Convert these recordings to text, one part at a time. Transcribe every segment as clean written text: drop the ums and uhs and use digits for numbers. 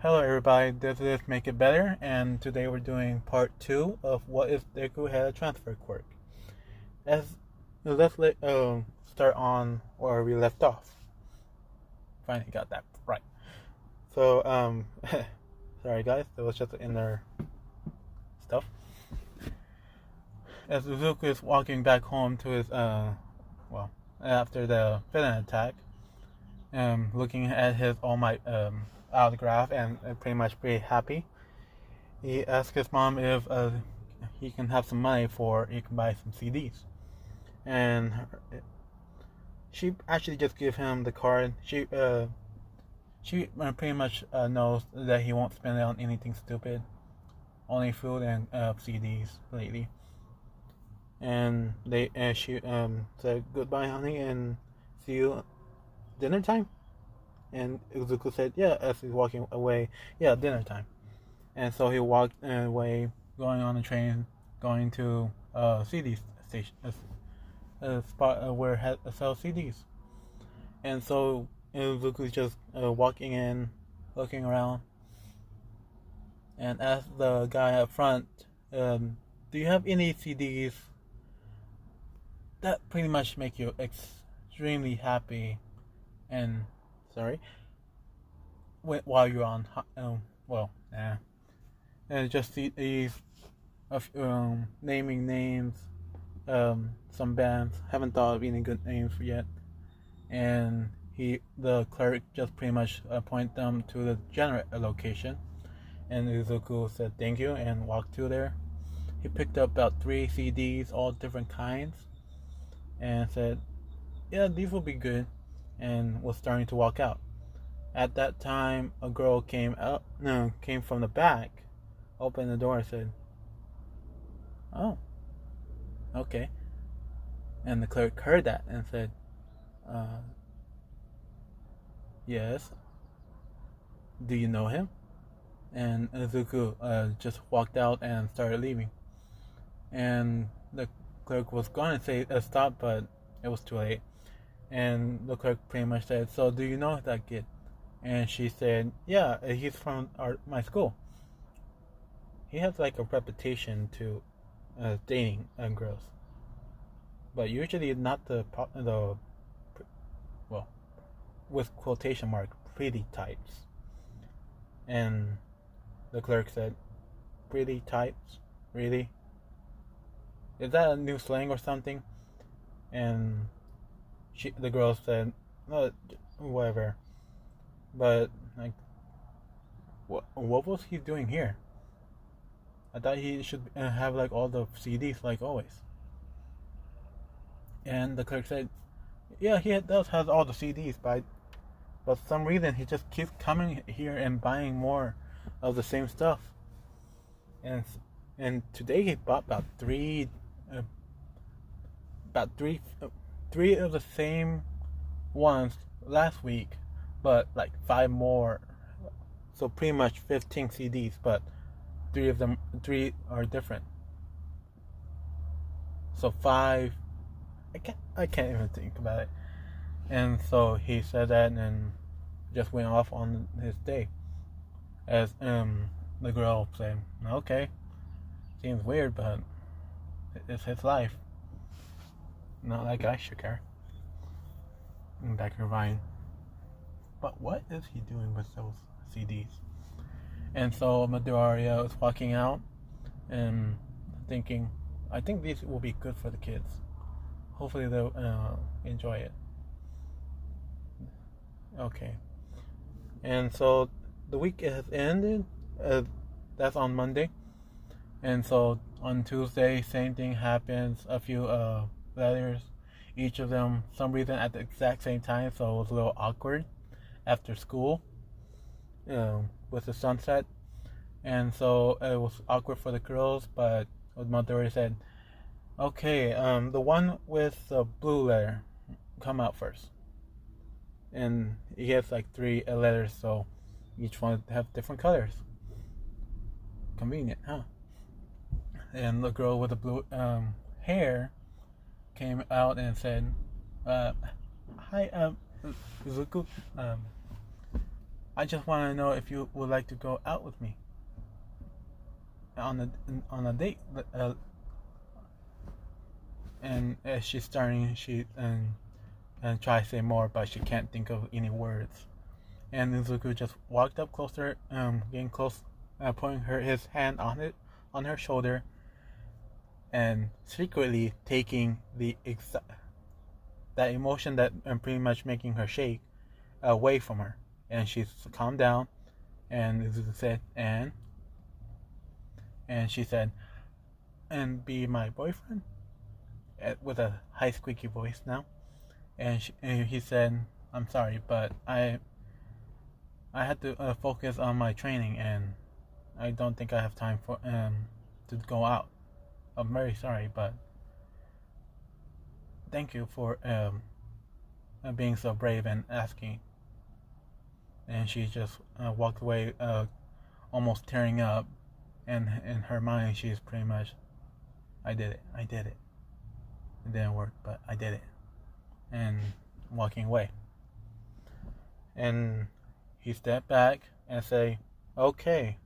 Hello everybody, this is Make It Better, and today we're doing part 2 of What If Deku Had a Transfer Quirk. As let's start on where we left off. Finally got that right. So, sorry guys, it was just inner stuff. As Uzuku is walking back home to his, after the villain attack, looking at his All Might autograph and pretty much pretty happy. He asks his mom if he can have some money for he can buy some CDs, and she actually just gives him the card. She pretty much knows that he won't spend it on anything stupid, only food and CDs lately. And she said goodbye, honey, and see you dinner time. And Uzuku said, yeah, as he's walking away, yeah, dinner time. And so he walked away, going on the train, going to a CD station, a spot where it sells CDs. And so Izuku's just walking in, looking around, and asked the guy up front, "Do you have any CDs that pretty much make you extremely happy?" And sorry, while you're on, and just these of naming names, some bands. Haven't thought of any good names yet, and the clerk just pretty much point them to the general location, and Uzuku said thank you and walked to there. He picked up about 3 CDs, all different kinds, and said, "Yeah, these will be good," and was starting to walk out. At that time, a girl came from the back, opened the door, and said, "Oh, okay." And the clerk heard that and said, "Yes. Do you know him?" And Izuku just walked out and started leaving. And the clerk was going to say stop, but it was too late. And the clerk pretty much said, "So do you know that kid?" And she said, "Yeah, he's from my school. He has like a reputation to dating girls, but usually not the well, with quotation mark, pretty types." And the clerk said, "Pretty types? Really? Is that a new slang or something?" And the girl said, "No, whatever." But like, what was he doing here? I thought he should have like all the CDs like always. And the clerk said, "Yeah, he does has all the CDs, but for some reason he just keeps coming here and buying more of the same stuff." And today he bought about three of the same ones last week, but like 5 more. So pretty much 15 CDs, but 3 are different. So 5. I can't even think about it. And so he said that and just went off on his day. As the girl said, "Okay, seems weird, but it's his life. Not like I should care." In the back of her mind, but what is he doing with those CDs? And so Midoriya was walking out and thinking, I think these will be good for the kids. Hopefully they'll enjoy it. Okay. And so the week has ended. That's on Monday. And so on Tuesday, same thing happens. A few letters, each of them, some reason at the exact same time, so it was a little awkward after school with the sunset. And so it was awkward for the girls, but Midori said, "Okay, the one with the blue letter, come out first." And he has like 3 letters, so each one have different colors. Convenient, huh? And the girl with the blue hair came out and said, "Hi, Izuku. I just want to know if you would like to go out with me on a date. And as she's starting, she and try to say more, but she can't think of any words. And Izuku just walked up closer, getting close, putting his hand on her shoulder, and secretly taking that emotion that pretty much making her shake away from her. And she's calmed down. And Izuku said, and she said, and be my boyfriend, with a high squeaky voice now. And he said, I'm sorry, but I had to focus on my training, and I don't think I have time for to go out. I'm very sorry, but thank you for being so brave and asking. And she just walked away, almost tearing up, and in her mind she's pretty much, I did it. It didn't work, but I did it. And walking away. And he stepped back and say, okay.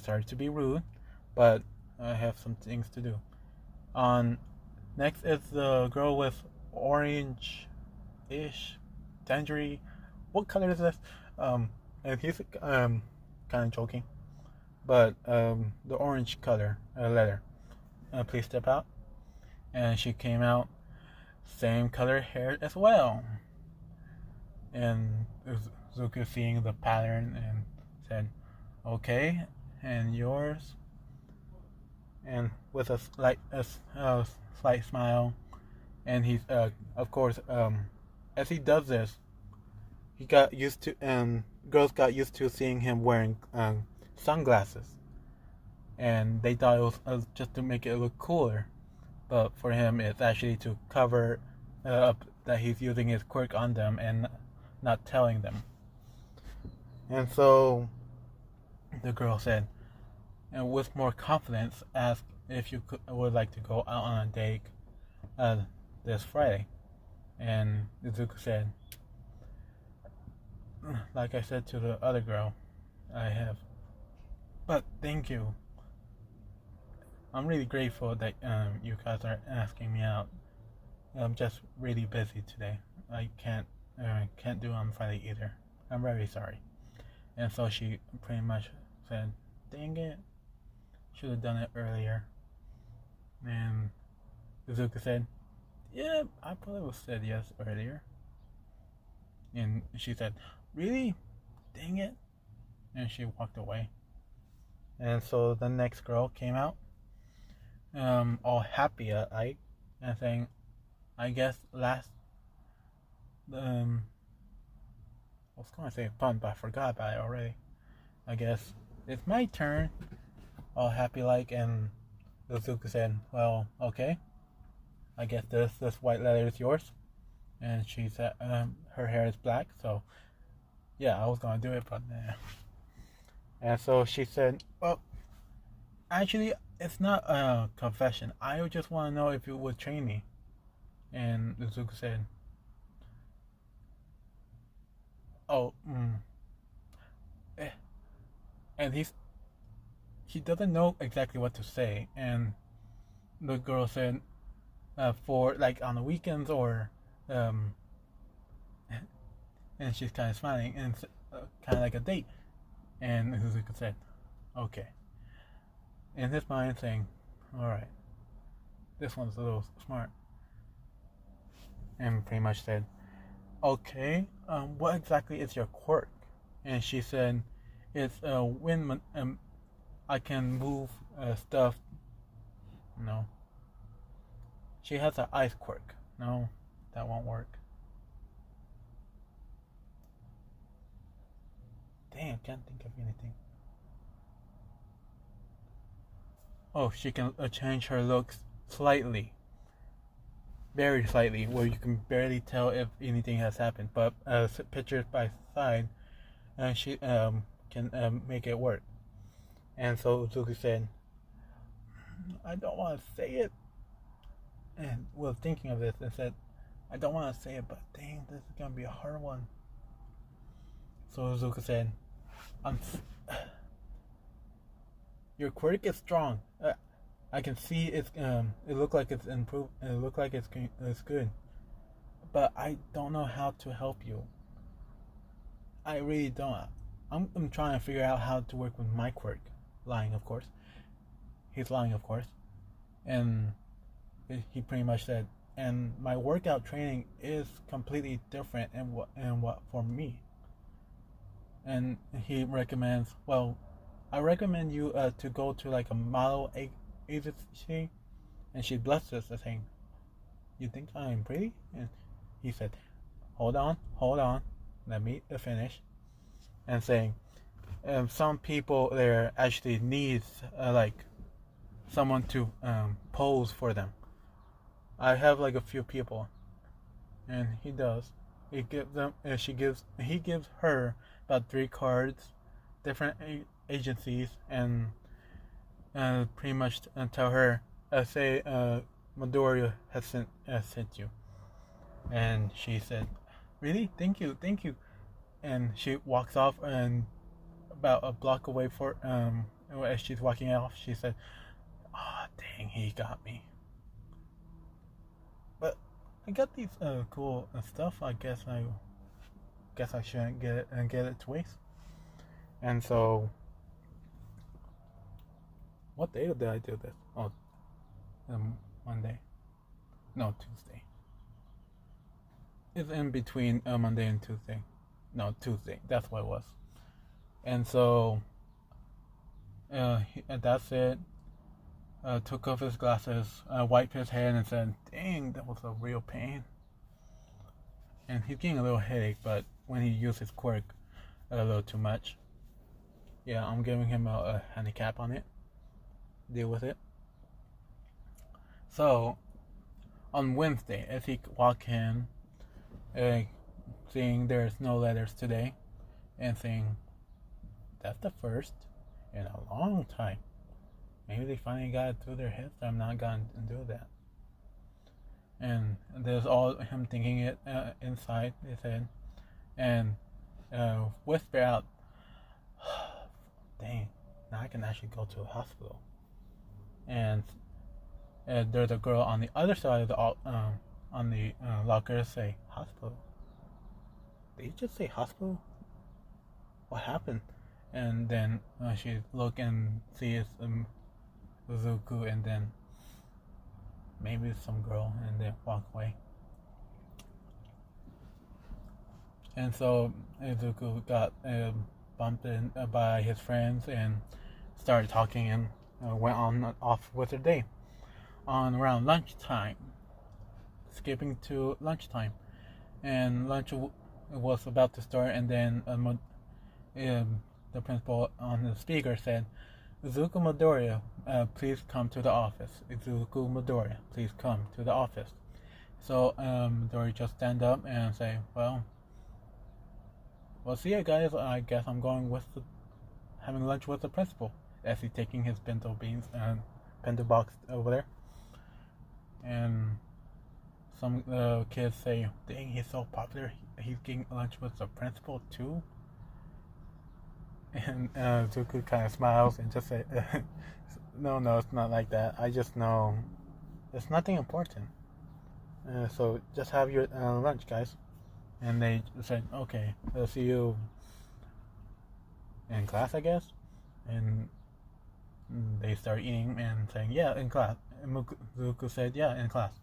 Sorry to be rude, but I have some things to do. Next is the girl with orange-ish, tangerine. What color is this? And he's kind of joking, but the orange color letter. Please step out. And she came out, same color hair as well. And Zuko seeing the pattern and said, okay, and yours. And with a slight smile, and he's of course as he does this, he got used to girls got used to seeing him wearing sunglasses, and they thought it was just to make it look cooler, but for him it's actually to cover up that he's using his quirk on them and not telling them. And so the girl said, and with more confidence, asked if you would like to go out on a date this Friday. And Izuku said, like I said to the other girl, I have, but thank you. I'm really grateful that you guys are asking me out. I'm just really busy today. I can't do it on Friday either. I'm very sorry. And so she pretty much said, dang it, should have done it earlier. And Izuku said, yeah, I probably would have said yes earlier. And she said, really? Dang it. And she walked away. And so the next girl came out, all happy and saying, I guess I was going to say fun, but I forgot about it already. I guess it's my turn, all happy like, and Izuku said, well, okay, I guess this white letter is yours. And she said, her hair is black, so yeah, I was going to do it, but nah. And so she said, well, actually, it's not a confession. I just want to know if you would train me. And Izuku said, oh, and he doesn't know exactly what to say. And the girl said, for like on the weekends or, and she's kind of smiling and kind of like a date. And Izuku said, okay. In his mind saying, alright, this one's a little smart. And pretty much said, okay, what exactly is your quirk? And she said, it's when I can move stuff. No. She has an ice quirk. No, that won't work. Dang, I can't think of anything. Oh, she can change her looks slightly. Very slightly, where you can barely tell if anything has happened. But pictures by side, and she can make it work. And so Uzuki said, I don't want to say it. And was thinking of this and said, I don't want to say it, but dang, this is going to be a hard one. So Izuku said, I'm your quirk is strong. I can see it's it look like it's improved. It look like it's good, but I don't know how to help you. I really don't. I'm trying to figure out how to work with my quirk. Lying, of course. He's lying, of course, and he pretty much said, and my workout training is completely different and what for me. And he recommends, well, I recommend you to go to like a model agency, and she blesses us saying, you think I'm pretty? And he said, hold on, let me finish. And saying, some people there actually needs like someone to pose for them. I have like a few people, and he does. He gives them. He gives her about 3 cards, different agencies, and pretty much tell her, say Midoriya has sent you, and she said, really, thank you, and she walks off, and about a block away as she's walking off, she said, oh dang, he got me. But I got these cool stuff. I guess I shouldn't get it to waste. And so, what day did I do this? Oh, Monday. No, Tuesday. It's in between Monday and Tuesday. No, Tuesday. That's what it was. And so, that's it. Took off his glasses, wiped his head, and said, dang, that was a real pain. And he's getting a little headache, but when he used his quirk a little too much, yeah, I'm giving him a handicap on it. Deal with it. So, on Wednesday, as he walked in, seeing there's no letters today, and saying, that's the first in a long time. Maybe they finally got it through their heads that I'm not going to do that. And there's all him thinking it inside his head, and whisper out, dang, now I can actually go to a hospital. And there's a girl on the other side of the locker say, hospital? Did you just say hospital? What happened? And then she look and sees Izuku, and then maybe it's some girl, and then walk away. And so Izuku got bumped in by his friends and started talking, and went off with their day. On around lunchtime, skipping to lunchtime, and lunch was about to start, and then the principal on the speaker said, Izuku Midoriya, please come to the office. Izuku Midoriya, please come to the office. So Midoriya just stand up and say, well, see you guys. I guess I'm going having lunch with the principal, as he's taking his bento box over there. And some kids say, dang, he's so popular, he's getting lunch with the principal too. And Zuku kind of smiles and just say, no, it's not like that. I just know it's nothing important. So just have your lunch, guys. And they said, okay, we'll see you in class, I guess. And they start eating and saying, yeah, in class. And Zuku said, yeah, in class.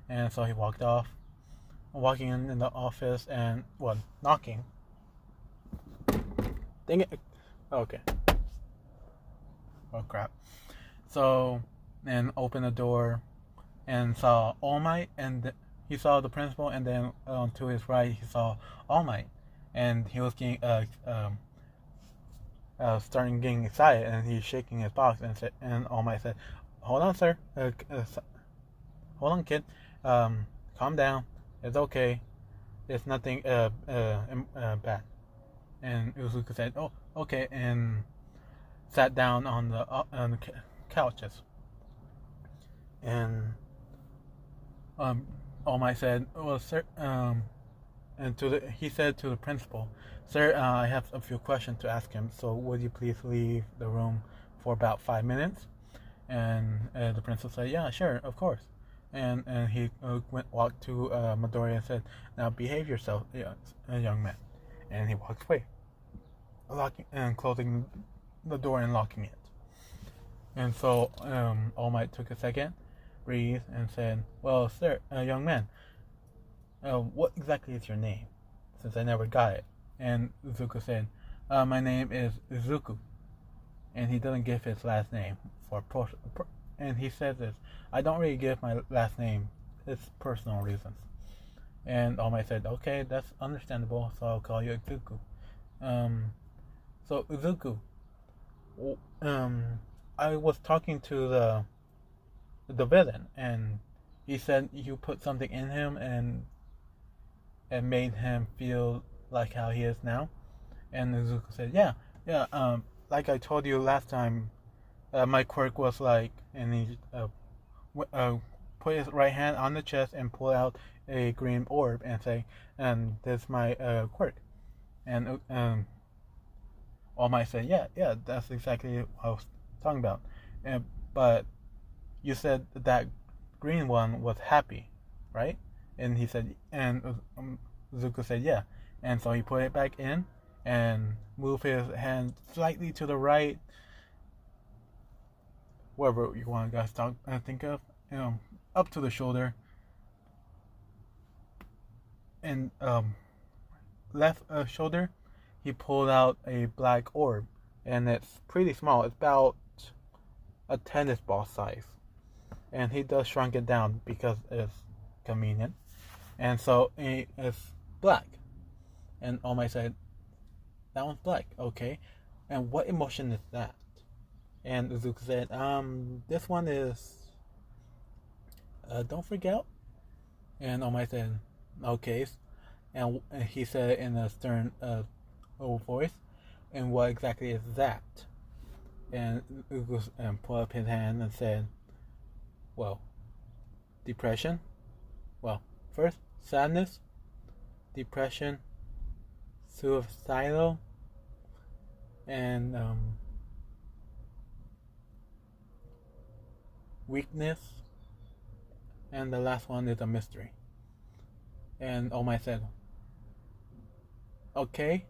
And so he walked off, walking in the office, and, knocking. Dang it. Okay. Oh, crap. So, and opened the door and saw All Might, and he saw the principal, and then to his right, he saw All Might. And he was getting, starting getting excited, and he's shaking his box, and All Might said, hold on, sir. Hold on, kid. Calm down. It's okay. It's nothing bad. And Izuku said, oh, okay, and sat down on the couches. And All Might said, well, sir, he said to the principal, "Sir, I have a few questions to ask him. So would you please leave the room for about 5 minutes?" And the principal said, "Yeah, sure, of course." And he walked to Midori and said, "Now behave yourself, young man." And he walked away, locking and closing the door and locking it. And so All Might took a second, breathed, and said, "Well, sir, young man, what exactly is your name? Since I never got it." And Zuko said, "My name is Izuku." And he doesn't give his last name and he says this, "I don't really give my last name. It's personal reasons." And All Might said, "Okay, that's understandable, so I'll call you Izuku." So Izuku, I was talking to the villain, and he said you put something in him and it made him feel like how he is now. And Izuku said, "Yeah, like I told you last time, my quirk was like," and he put his right hand on the chest and pull out a green orb and say, "And this is my quirk." And All Might said, "Yeah, that's exactly what I was talking about." But you said that green one was happy, right? And he said, and Zuko said, "Yeah." And so he put it back in and moved his hand slightly to the right, wherever you want to guys think of, up to the shoulder, and left shoulder, he pulled out a black orb, and it's pretty small. It's about a tennis ball size, and he does shrunk it down because it's convenient, and so it's black. And All Might said, "That one's black, okay. And what emotion is that?" And Izuku said, "This one is don't freak out." And All Might said, "Okay." And he said in a stern old voice, "And what exactly is that?" And Izuku pulled up his hand and said, "Well, depression. Well, first, sadness, depression, suicidal, and weakness, and the last one is a mystery." And All Might said, "Okay,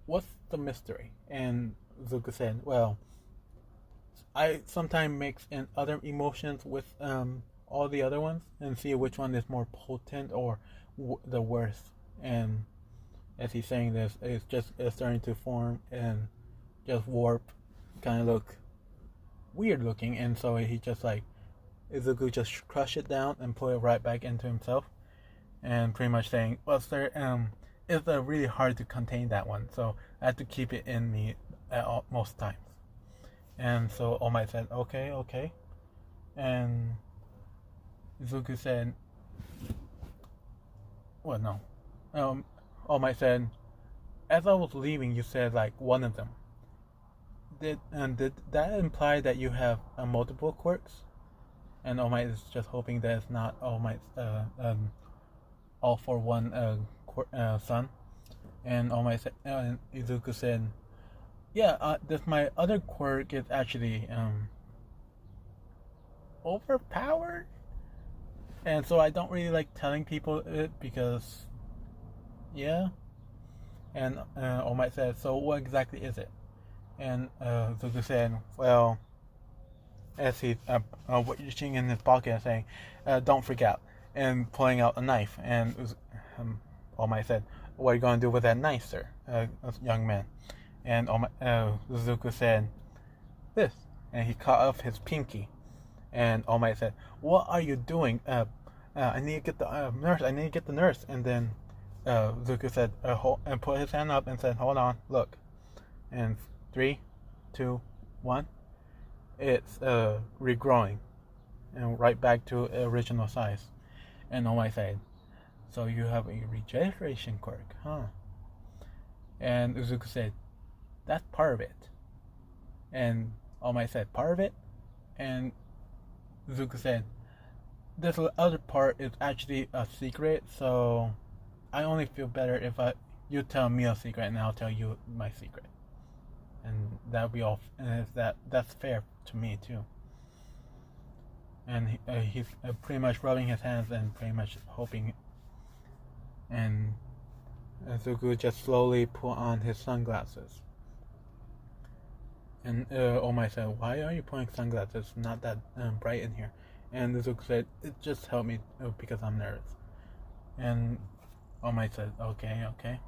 what's the mystery?" And Zuko said, "Well, I sometimes mix in other emotions with all the other ones and see which one is more potent or the worst." And as he's saying this, it's starting to form and just warp, kind of look weird looking. And so he just like, Izuku just crush it down and put it right back into himself, and pretty much saying, "Well, sir, it's really hard to contain that one, so I have to keep it in me at most times." And so All Might said, "Okay," and Izuku said, "Well, no." All Might said, "As I was leaving, you said like one of them. Did that imply that you have multiple quirks?" And All Might is just hoping that it's not All Might's all for one son. And All Might said, and Izuku said, "Yeah, this my other quirk is actually overpowered, and so I don't really like telling people it because, yeah." And All Might said, "So what exactly is it?" And Izuku said, "Well," as he's reaching in his pocket and saying, "Don't freak out," and pulling out a knife. And All Might said, "What are you going to do with that knife, sir, young man?" And Izuku said, "This." And he cut off his pinky. And All Might said, "What are you doing? I need to get the nurse. I need to get the nurse." And then Izuku said, and put his hand up and said, "Hold on, look." And 3, 2, 1. It's regrowing and right back to original size. And All Might said, "So you have a regeneration quirk, huh?" And Izuku said, "That's part of it." And All Might said, "Part of it?" And Izuku said, this other part is actually a secret, so I only feel better if you tell me a secret and I'll tell you my secret, and that'll be all. And that's fair to me too. And he's pretty much rubbing his hands and pretty much hoping. And Zuko just slowly put on his sunglasses. And Omai said, "Why are you putting sunglasses? It's not that bright in here." And Zuko said, "It just helped me because I'm nervous." And Omai said, "Okay."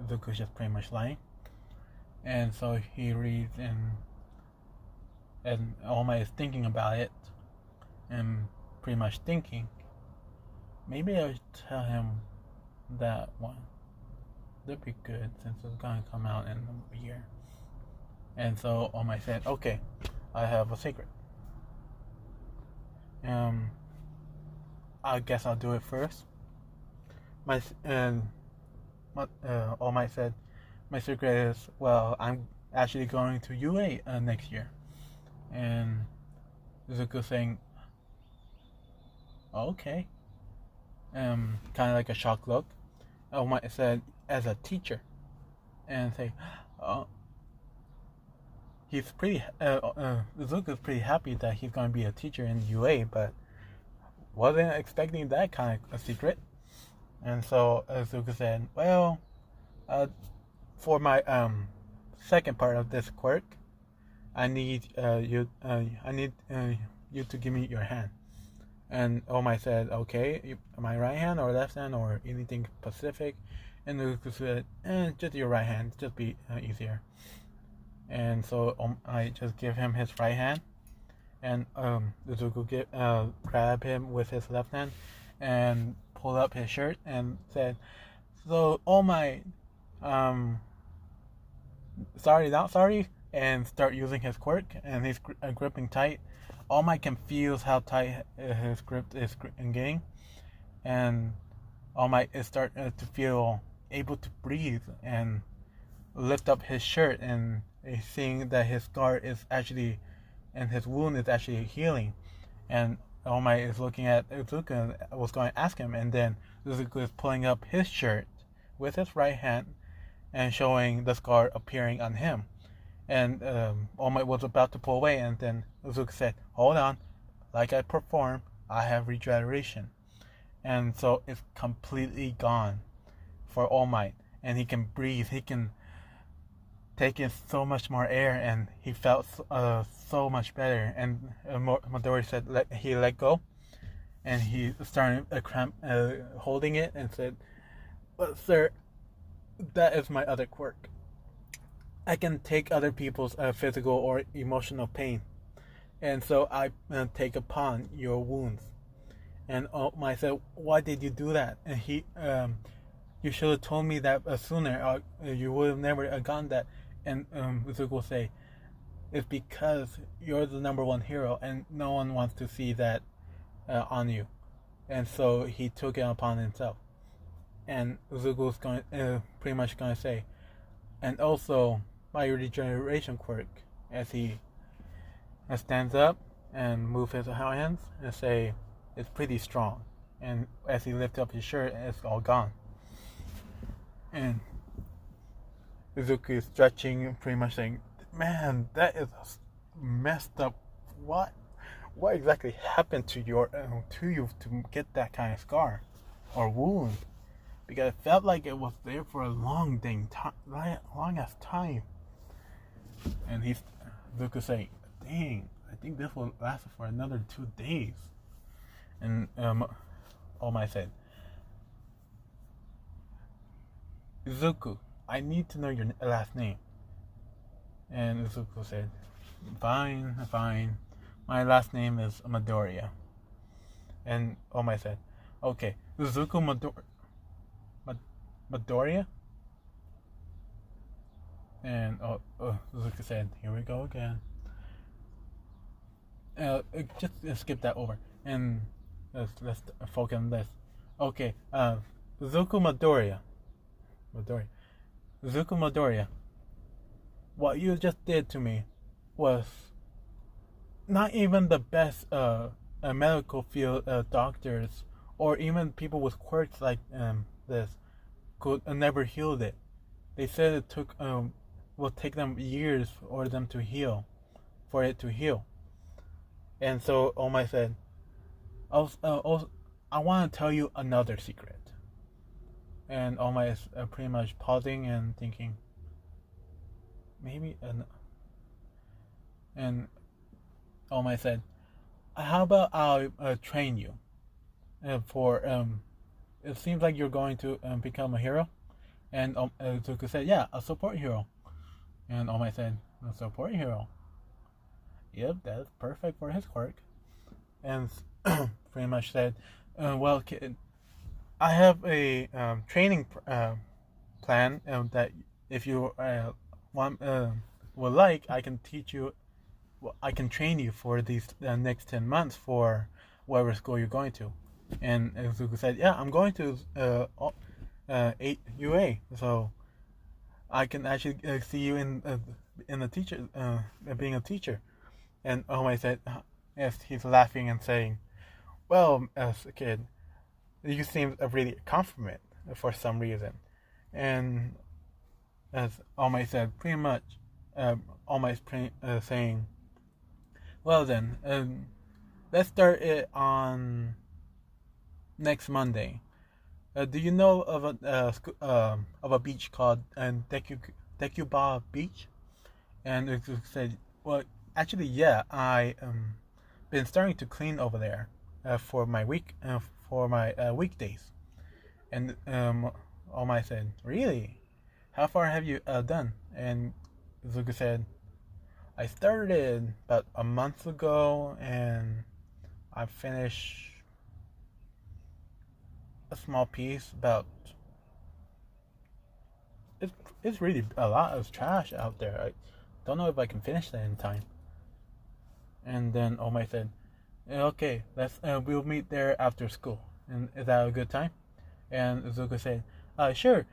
Zuko's just pretty much lying. And so he reads, and Omai is thinking about it, and pretty much thinking, maybe I should tell him that one. That'd be good since it's gonna come out in a year. And so Omai said, "Okay, I have a secret. I guess I'll do it first." Omai said, "My secret is, well, I'm actually going to UA next year." And Zuko saying, "Okay." Kind of like a shocked look. Omai said, "As a teacher," and say, "Oh." He's pretty. Zuko's pretty happy that he's going to be a teacher in UA, but wasn't expecting that kind of a secret. And so Zuko said, "Well, for my second part of this quirk, I need you to give me your hand." And Omai said, "Okay, my right hand or left hand or anything specific?" And Zuko said, "Just your right hand, just be easier." And so I just give him his right hand, and Zuko grab him with his left hand and pull up his shirt and said, "So Omai, sorry, not sorry," and start using his quirk, and he's gripping tight. Omai can feel how tight his grip is getting, and Omai is starting to feel able to breathe and lift up his shirt, and seeing that his scar is actually, and his wound is actually healing. And Omai is looking at Zuko and was going to ask him, and then Zuko is pulling up his shirt with his right hand and showing the scar appearing on him. And Omai was about to pull away, and then Zuko said, "Hold on, like I performed, I have regeneration." And so it's completely gone for Omai, and he can breathe, he can take in so much more air, and he felt so much better. And Midori said he let go, and he started holding it and said, "But sir, that is my other quirk. I can take other people's physical or emotional pain, and so I take upon your wounds." And Omai said, "Why did you do that?" And he, "You should have told me that sooner. You would have never gotten that." And Zuko will say, "It's because you're the number one hero, and no one wants to see that on you." And so he took it upon himself. And Zuko's going, pretty much going to say, "And also my regeneration quirk," as he stands up and moves his hands and say, "It's pretty strong." And as he lifts up his shirt, it's all gone. And Zuko is stretching, pretty much saying, "Man, that is messed up. What exactly happened to you to get that kind of scar or wound? Because it felt like it was there for a long as time." And Zuko saying, "Dang, I think this will last for another 2 days." And Omai said, "Zuko, I need to know your last name." And Zuko said, Fine. My last name is Midoriya." And Omai said, "Okay, Zuko Midoriya?" And Zuko said, "Here we go again." Just skip that over, and let's focus on this. Okay, Zuko Midoriya. Zuko Midoriya, what you just did to me was not even the best medical field doctors or even people with quirks like this could never heal it. They said it took will take them years for them to heal, for it to heal. And so Omai said, I want to tell you another secret." And Omai is pretty much pausing and thinking, maybe. And Omai said, "How about I train you for it seems like you're going to become a hero." And Zuko said, "Yeah, a support hero." And Omai said, "A support hero? Yep, that's perfect for his quirk." And pretty much said, "Well, kid, I have a training plan that if you want would like, I can teach you. Well, I can train you for these next 10 months for whatever school you're going to." And Zuko said, "Yeah, I'm going to 8 UA, so I can actually see you in the teacher being a teacher." And Omai said, yes, he's laughing and saying, "Well, as a kid, you seem really confident for some reason." And as Omai said, pretty much, Omai's saying, "Well then, let's start it on next Monday. Do you know of a beach called Dekuba Beach?" And it said, "Well, actually, yeah, I been starting to clean over there for my weekdays." And Omai said, "Really? How far have you done?" And Zuko said, "I started about a month ago, and I finished a small piece about." It's really a lot of trash out there. I don't know if I can finish that in time." And then Omai said, "Okay, we'll meet there after school. And is that a good time?" And Zuko said, "Sure.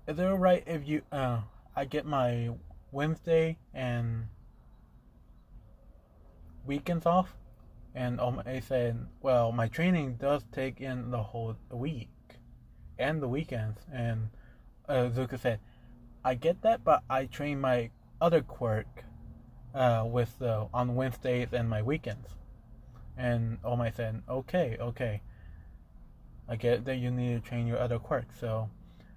Is it alright if I get my Wednesday and weekends off?" And Omai said, "Well, my training does take in the whole week and the weekends." And Zuko said, "I get that, but I train my other quirk on Wednesdays and my weekends." And Omai said, okay. I get that you need to train your other quirk. So,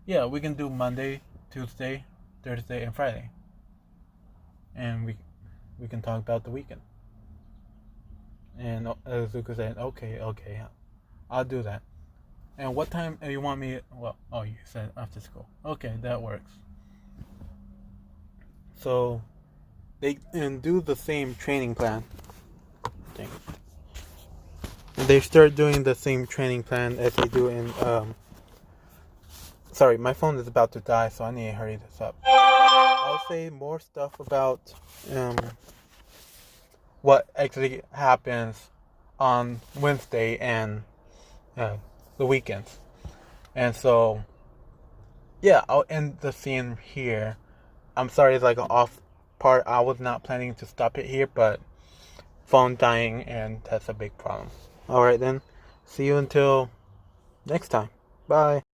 yeah, we can do Monday, Tuesday, Thursday, and Friday. And we can talk about the weekend." And Zuko said, okay, I'll do that. "And what time you want me?" Well, you said after school. Okay, that works. So they do the same training plan. They start doing the same training plan as they do in. Sorry, my phone is about to die, so I need to hurry this up. I'll say more stuff about what actually happens on Wednesday and the weekends. And so, yeah, I'll end the scene here. I'm sorry, it's like an off part. I was not planning to stop it here, but phone dying, and that's a big problem. Alright then, see you until next time. Bye.